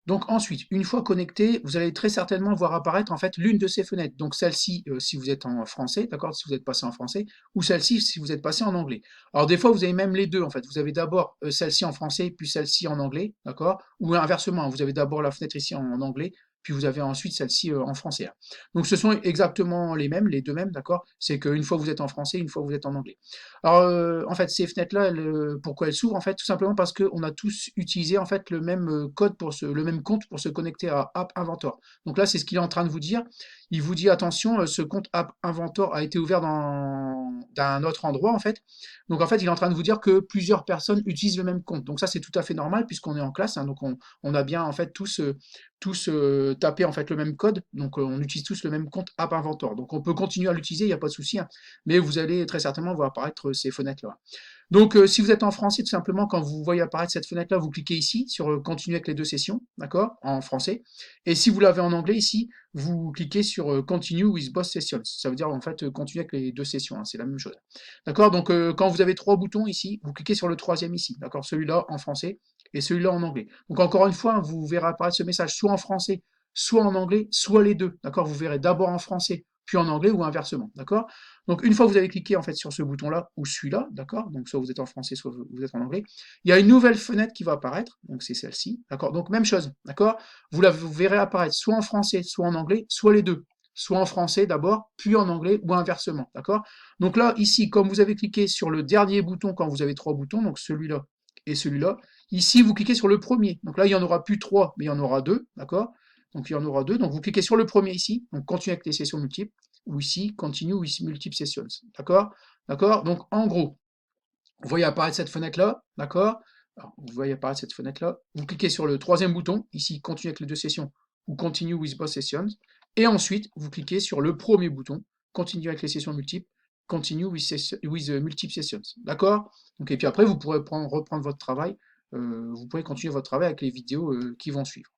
Donc ensuite, une fois connecté, vous allez très certainement voir apparaître en fait l'une de ces fenêtres. Donc celle-ci si vous êtes en français, d'accord, si vous êtes passé en français, ou celle-ci si vous êtes passé en anglais. Alors des fois, vous avez même les deux en fait. Vous avez d'abord celle-ci en français, puis celle-ci en anglais, d'accord, ou inversement, hein, vous avez d'abord la fenêtre ici en anglais, puis vous avez ensuite celle-ci en français, hein. Donc ce sont exactement les mêmes, les deux mêmes, d'accord. C'est qu'une fois vous êtes en français, une fois vous êtes en anglais. Alors, en fait, ces fenêtres-là, pourquoi elles s'ouvrent? En fait, tout simplement parce qu'on a tous utilisé en fait le même code le même compte pour se connecter à App Inventor. Donc là, c'est ce qu'il est en train de vous dire. Il vous dit attention, ce compte App Inventor a été ouvert d'un autre endroit en fait. Donc en fait, il est en train de vous dire que plusieurs personnes utilisent le même compte. Donc ça, c'est tout à fait normal puisqu'on est en classe, hein. Donc on a bien en fait tous tapé en fait le même code. Donc on utilise tous le même compte App Inventor. Donc on peut continuer à l'utiliser, il n'y a pas de souci, hein, mais vous allez très certainement voir apparaître ces fenêtres-là. Donc, si vous êtes en français, tout simplement, quand vous voyez apparaître cette fenêtre-là, vous cliquez ici sur Continuer avec les deux sessions, d'accord, en français. Et si vous l'avez en anglais ici, vous cliquez sur Continue with both sessions. Ça veut dire en fait continuer avec les deux sessions, hein, c'est la même chose. D'accord. Donc, quand vous avez trois boutons ici, vous cliquez sur le troisième ici, d'accord, celui-là en français et celui-là en anglais. Donc, encore une fois, vous verrez apparaître ce message soit en français, soit en anglais, soit les deux, d'accord. Vous verrez d'abord en français, puis en anglais ou inversement, d'accord. Donc, une fois que vous avez cliqué en fait sur ce bouton-là ou celui-là, d'accord, donc soit vous êtes en français, soit vous êtes en anglais, il y a une nouvelle fenêtre qui va apparaître, donc c'est celle-ci, d'accord. Donc, même chose, d'accord, vous verrez apparaître soit en français, soit en anglais, soit les deux, soit en français d'abord, puis en anglais ou inversement, d'accord. Donc là, ici, comme vous avez cliqué sur le dernier bouton quand vous avez trois boutons, donc celui-là et celui-là, ici, vous cliquez sur le premier. Donc là, il n'y en aura plus trois, mais il y en aura deux, d'accord. Donc il y en aura deux. Donc vous cliquez sur le premier ici, donc continuer avec les sessions multiples ou ici, continue with multiple sessions. D'accord? D'accord? Donc, en gros, vous voyez apparaître cette fenêtre-là, d'accord? Alors, vous voyez apparaître cette fenêtre-là. Vous cliquez sur le troisième bouton, ici, continue avec les deux sessions, ou continue with both sessions. Et ensuite, vous cliquez sur le premier bouton, continue avec les sessions multiples, continue with multiple sessions. D'accord? Donc, et puis après, vous pourrez reprendre votre travail. Vous pourrez continuer votre travail avec les vidéos qui vont suivre.